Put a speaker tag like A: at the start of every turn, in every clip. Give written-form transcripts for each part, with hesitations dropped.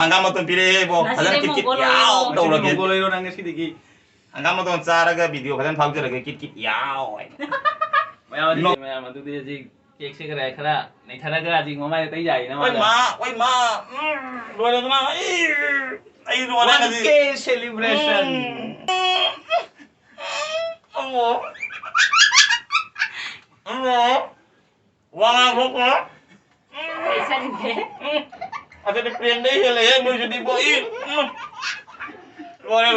A: Hanggang mo itong pili mo, kasan kit-kit yaw, tawag yun.
B: Mongoloy ron ang sidiki.
A: Hanggang mo itong tsaraga video, kasan pag tsaraga kit-kit yaw.
B: Mayaman tu dia ji cake se kara khara nai thara ga ji ngomai tai jai na
A: Wait ma, luar na ma, ay luar na
B: 1K celebration.
A: Amo, wangan ko.
C: Isa hindi.
A: Ada di prende hele ya, mo jadi boy. Luar.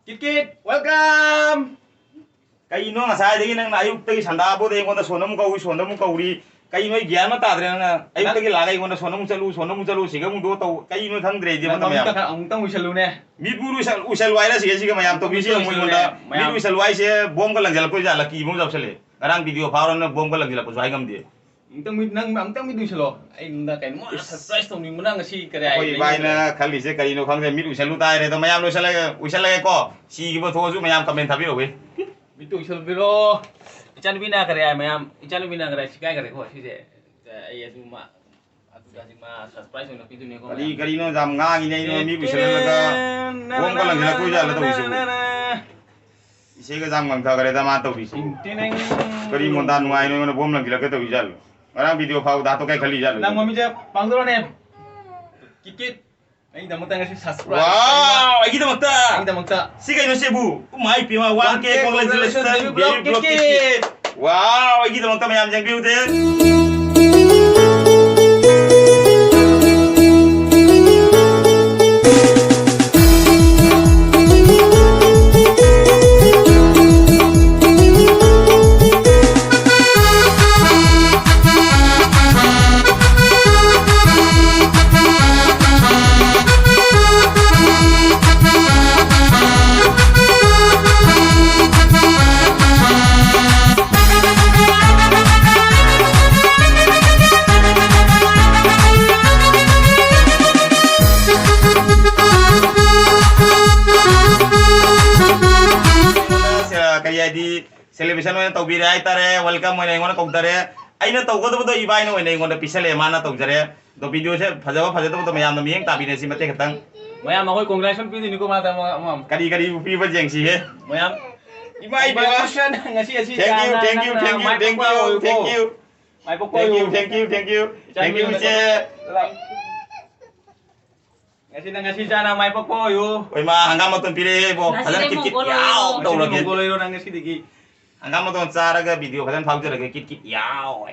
B: Kit welcome.
A: Kay ino nga sa digi nang ayuk tagi sandabo de ngonda sonam kauri kay ino gyan mata adre na ayuk tagi lagay ngonda sonam chalu siga mu do taw kay ino thang dre je mata mayam
B: Ang tang usalu ne.
A: mi buru usal waira siga mayam to bisi mo ngonda mi usal wai se bom ka langjal ko jala ki mo jab sele arang video phauran na bom ka langjal ko jai ngam de
B: Ang tang mi usalo. Ay nda kay mo surprise to ni mo na ngasi kare
A: koi bai na khali se kay ino khang de mi usalu tai re to mayam lo sala ko si gi bo tho ju mayam comment thabi ho be
B: Itu usul biro. Ican bina kare ay mayam. Ican bina kare sikai kare ko si je. Ay atu ma atu dasi ma surprise no pitu ne ko.
A: kali no jam nga ine ino mi usalu ka bom ka langjal ko jala to usalu ise ga jam mang tha kare da ma to bisi
B: Tineng.
A: kari monda nuai no bom langjal ka to jal arang video phau da to kai khali jal
B: Nang mami je pangdoro ne. Kikit. Ay damang tanga si surprise.
A: Wow, ay kita magta.
B: Ay damang ta.
A: Sige no Cebu. Umay pima 1K congratulations.
B: Baby Block Kikit.
A: Wow, ay kita magta mayam jang beauty. Kaya di celebration mo tau birai tare welcome mo ngon kong tare aina tau ko to ibai no ngon pisale mana tau jare do video se phajaba to mayam no mieng tabi ne si mate khatang
B: Mayam ako congratulations pitu ni ko mata mo.
A: kadi pi ba jeng si he
B: Mayam.
A: ibai ba
B: Ngasi
A: thank you
B: Mai pokok
A: thank you se
B: Ngasi jana mai pokok yo.
A: oi ma hangam mo ton pile bo
C: Nasi
A: kit kit
C: Mongoloy
A: yaw
C: ro.
A: tau lagi
B: Mongoloy ro nang sidiki.
A: hangam mo ton tsara ga video khadan phau jara ga kit yaw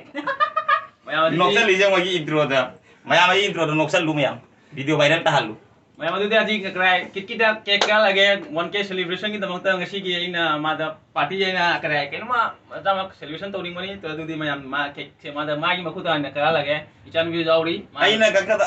B: Mayam
A: noksel lijang wagi intro da mayam ai intro da noksel lu mayam video viral ta halu
B: Mayam adu dia ji krai kit cake ka lage 1K celebration ki tamang ta ngasi ki ina mada party je na krai ken ma tama celebration to ni mani to adu di mayam ma cake se mada ma gi makuta na ka lage ichan vi jauri
A: aina kakka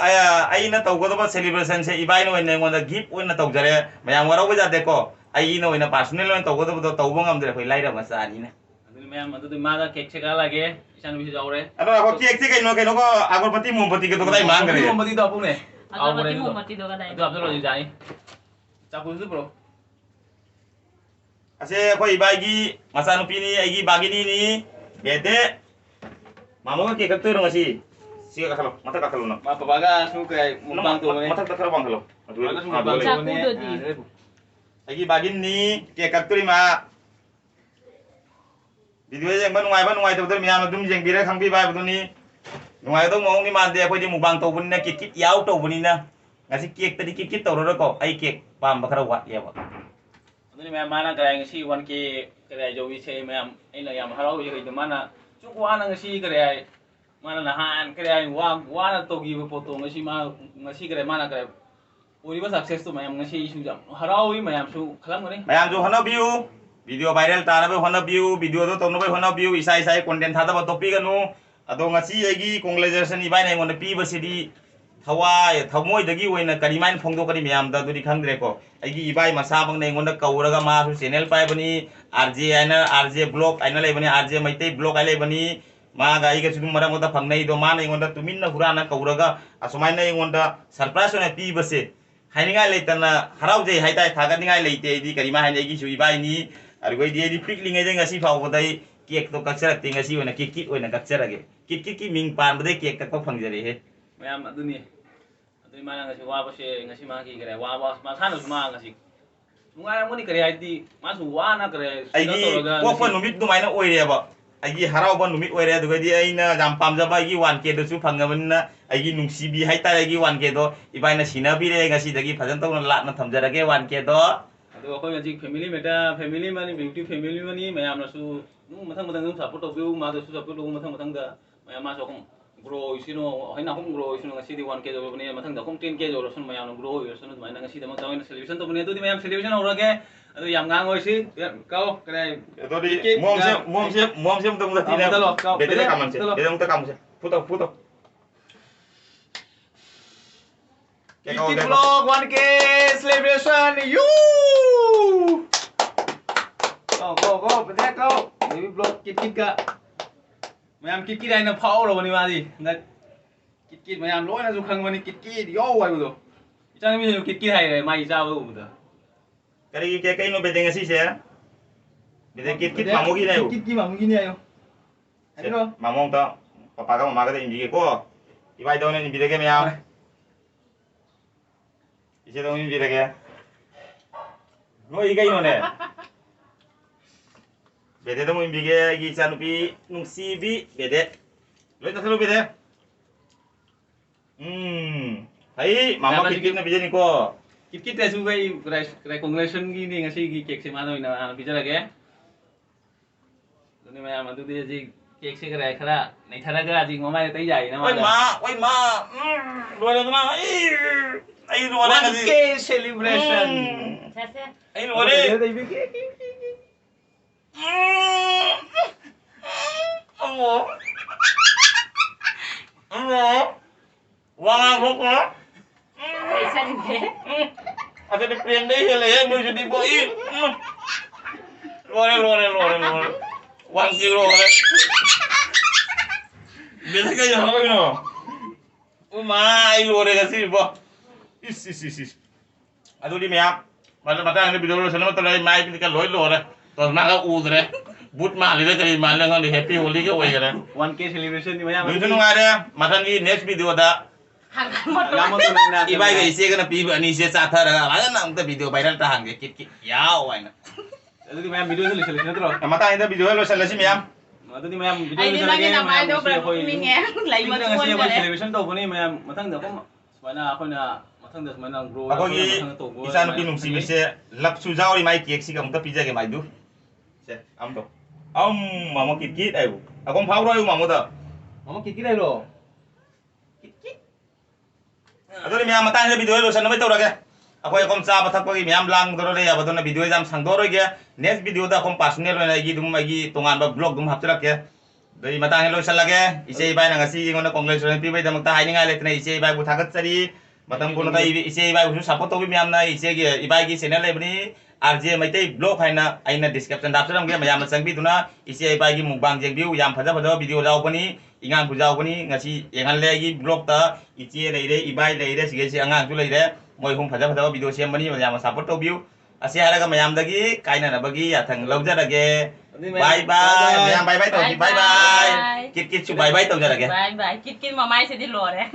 A: aina tau ko ba celebration se ibai no ne ngonda gift wena tau jare mayam warau ba jade ko aina wena personal wena tau ko ba tau bang am jare khoi laira masa ani na
B: adu mayam adu mada cake se ka lage ichan vi jaure
A: ado ako cake se kai no ko agarbati mombati ke to kadai mang gare
B: mombati to apune
C: Agarbati mombati do kadai.
B: itu abdul jani capu itu bro
A: ase ko ibai gi masa no pini ai gi bagini ni bete mamo ka ke kakto ngasi siga kakalo mata kakalo na
B: ma babaga su krai mukbang to ne
A: mata kakalo bang halo
B: bagus mukbang to ne
A: ai gi bagin ni ke kakto ma video yang nuai to mi am dum jeng bire khang bi bai bu ni nuai to mo ni ma de ko ji mukbang to bun na kit yaw to bun na ngasi kek tadi kit to ro ko ai kek pam bakara wat ya ba
B: Ini memang mana kerja ngisi 1K kerja jauh isi memang ini yang harau juga itu mana cukup anak ngisi kerja mana nahan kerja wana togi foto ngisi kerja mana kerja uri pas sukses tu memang ngisi isu jam harau ini memang su kalam ni
A: mayam jo hana view video viral ta na be hana view video to no be hana view isai content thada ba topi ganu ado ngasi agi congratulation ibai na ngon pi ba sidi thawai thamoi dagi oina karimain phongdo kari mayam da duri khangdre ko aigi ibai masa bang nei ngonda kauraga ma su channel pai bani RJ blog aina le bani RJ maitei blog ai le bani ma ga iga sudum mara ngoda phangnai do ma nei ngonda tumin na hurana kauraga asumai nei ngonda surprise ona pi base hainingai leitana harau je haitai thaganingai leite di karima hainai gi su ibai ni argoi di piclingai je ngasi phau bodai cake to kaksara tingasi oina kit oina kaksara ge kit ki ming pan bodai cake ka ko phangjare he
B: Mayam adu ni ꯑꯗꯨꯏ ꯃꯥꯅ ꯉꯁꯤ ꯋꯥꯕꯁꯦ ꯉꯁꯤ ꯃꯥꯒꯤ ꯀꯔꯤ ꯋꯥꯕ ꯃꯁꯥꯅꯁꯨ ꯃꯥ ꯉꯁꯤ ꯅꯨꯡꯉꯥꯏꯔꯝꯒꯅꯤ ꯀꯔꯤ ꯍꯥꯏꯗꯤ ꯃꯥꯁꯨ ꯋꯥꯅ ꯀꯔꯤ
A: ꯑꯩꯒꯤ ꯄꯣꯛꯄ ꯅꯨꯃꯤꯠ ꯑꯗꯨꯃꯥꯏꯅ ꯑꯣꯏꯔꯦꯕ ꯑꯩꯒꯤ ꯍꯔꯥꯎꯕ ꯅꯨꯃꯤꯠ ꯑꯣꯏꯔꯦ ꯑꯗꯨꯒꯗꯤ ꯑꯩꯅ ꯌꯥꯝ ꯄꯥꯝꯖꯕ ꯑꯩꯒꯤ 1Kꯗꯁꯨ ꯐꯪꯉꯕꯅꯤ나 ꯑꯩꯒꯤ ꯅꯨꯡꯁꯤꯕꯤ ꯍꯥꯏꯇꯥꯔꯦ ꯑꯩꯒꯤ 1Kꯗꯣ ꯏꯕꯥꯏꯅ ꯁꯤꯟꯅꯕꯤꯔꯦ ꯉꯁꯤꯗꯒꯤ ꯐꯖꯅ ꯇꯧꯅ ꯂꯥꯠꯅ ꯊꯝꯖꯔꯒꯦ 1Kꯗꯣ
B: ꯑꯗꯣ ꯑꯩꯈꯣꯏ ꯍꯧꯖꯤꯛ ꯐꯦꯃꯤꯂꯤ ꯃꯦꯇꯔ ꯐꯦꯃꯤꯂꯤ ꯃꯅꯤ ꯕ꯭ꯌꯨꯇꯤ ꯐꯦꯃꯤꯂꯤ ꯃꯅꯤ ꯃꯌꯥꯝꯅꯁꯨ ꯃꯊꯪ ꯑꯗꯨꯝ ꯁꯞꯄꯣꯔꯠ ꯇꯧꯕꯤꯌꯨ ꯃꯥꯗꯁꯨ ꯁꯞꯄꯣꯔꯠ ꯇꯧꯕ ꯃꯊꯪꯗ ꯃꯌꯥꯝ ꯃꯥꯁꯨ ꯑꯍꯨꯝ ꯒ꯭ꯔꯣ ꯑꯣꯏꯁꯤꯅꯣ ꯑꯩꯅ ꯑꯍꯨꯝ ꯒ꯭ꯔꯣ ꯑꯣꯏꯁꯤꯅꯣ ꯉꯁꯤꯗꯤ 1K ꯌꯧꯔꯕꯅꯤ ꯃꯊꯪꯗ ꯑꯍꯨꯝ 10K ꯌꯧꯔꯁꯨ ꯃꯌꯥꯝꯅ ꯒ꯭ꯔꯣ ꯑꯣꯏꯔꯁꯨ ꯑꯗꯨꯃꯥꯏꯅ ꯉꯁꯤꯗꯃꯛꯇ ꯑꯣꯏꯅ ꯁꯦꯂꯦꯕ꯭ꯔꯦꯁꯟ ꯇꯧꯕꯅꯤ ꯑꯗꯨꯗꯤ ꯃꯌꯥꯝ ꯁꯦꯂꯦꯕ꯭ꯔꯦꯁꯟ ꯍꯧꯔꯒꯦ ꯑꯗꯨ ꯌꯥꯝ ꯉꯥꯡꯉꯣꯏꯁꯤ ꯀꯥꯎ ꯀꯔꯤ
A: ꯑꯗꯨꯗꯤ ꯃꯣꯝꯁꯦ ꯑꯃꯨꯛꯇ ꯇꯤꯅ ꯕꯦꯗꯦ ꯀꯥꯃꯟꯁꯦ ꯕꯦꯗꯦ ꯑꯃꯨꯛꯇ ꯀꯥꯃꯟꯁꯦ ꯐꯨꯇꯣ
B: Kit vlog 1K celebration you go bete go baby vlog kit ka mayam kit haina phaurabani madi kit mayam loina ju khangmani kit yo haibudo ichang mi kit hai mai jaba ubuda
A: kari ke no bede ngasi se bede kit mamogi na yo
B: kit mamogi ni ayo ayo
A: mamong ta papa ka mama ka indi ko ibai daw na indi ke mayam 이제 너무 비례게 뭐 이게 이노네 베데 너무 비게 이 잔우비 눅시비 베데 왜 나서로 베데 하이 마마 키키나 비제니고
B: kit su bai congratulation gi ni ngasi gi cake se ma na bijarage duni mayam adu de ji cake se kara khara nei tharaga ji ngomai tai jai na ma
A: oi ma lo le na ai lo na
B: 1K celebration
C: Sese.
A: ai lo le Wang aku kok.
C: Isa rin eh.
A: Ada di prende hele ya mau jadi boy. Lore. Wang kilo lore. Biasa kayak apa ini? Umai lore kasih boh. Is. Aduh di meyak. Mata yang di video sana mata lagi mai ini kan lore. Terus maka udre. But mahal itu dari mahal yang di happy holy ke way kan.
B: 1K celebration ni mayam
A: Itu nung ada. Mata di next video ada.
B: Agamo to na
A: Ibai ga ise kana piba ni ise sa thara ala na umta video viral ta hange kit yaw aina
B: adu di mayam video celebration tro
A: mata ida video lo sala si mayam
B: adu di mayam video
C: Ay, di lagi na may dobra kuming eh. Lai
B: mo
C: matuon
B: ngasi
C: ka eh.
B: celebration to buni mayam matang da ko sumana ako na matang da sumana grow
A: ako gi isa no pinung si se lap su jaw ri mai cake si ka umta pizza ke mai du se am to mamo kit ayu ako phau ro ayu mamo da
B: mama kikira lo
A: adoni mayam mata ida video lo sana mai to ra ke ako kom sa bathak ko gi mayam lang doro re abadona video jam sang doro ge next video da kom personal na gi dum mai gi tongan ba vlog dum haptra ke dai mata hello sala ge ise bai na ngasi ngona congratulation pi bai da makta haini ngai letna ise bai bu thagat sari matam kono ta ise bai bu support to bi mayam na ise ge ibai gi channel le bani RJ maitai blog haina aina description dap saram ge mayam sang bi tuna ise bai gi mukbang jeng view yam phaja video jaw bani ingang bu jaw bani ngasi yengan le gi blog ta iche leire ibai leire sige se angang tu leire moi hum phaja video sem bani mayam support to view ase haraga mayam dagi kaina na bagi athang lawjarage bye mayam bye to bye kit su bye to jarage
C: Bye. Kit mamay sa di lore.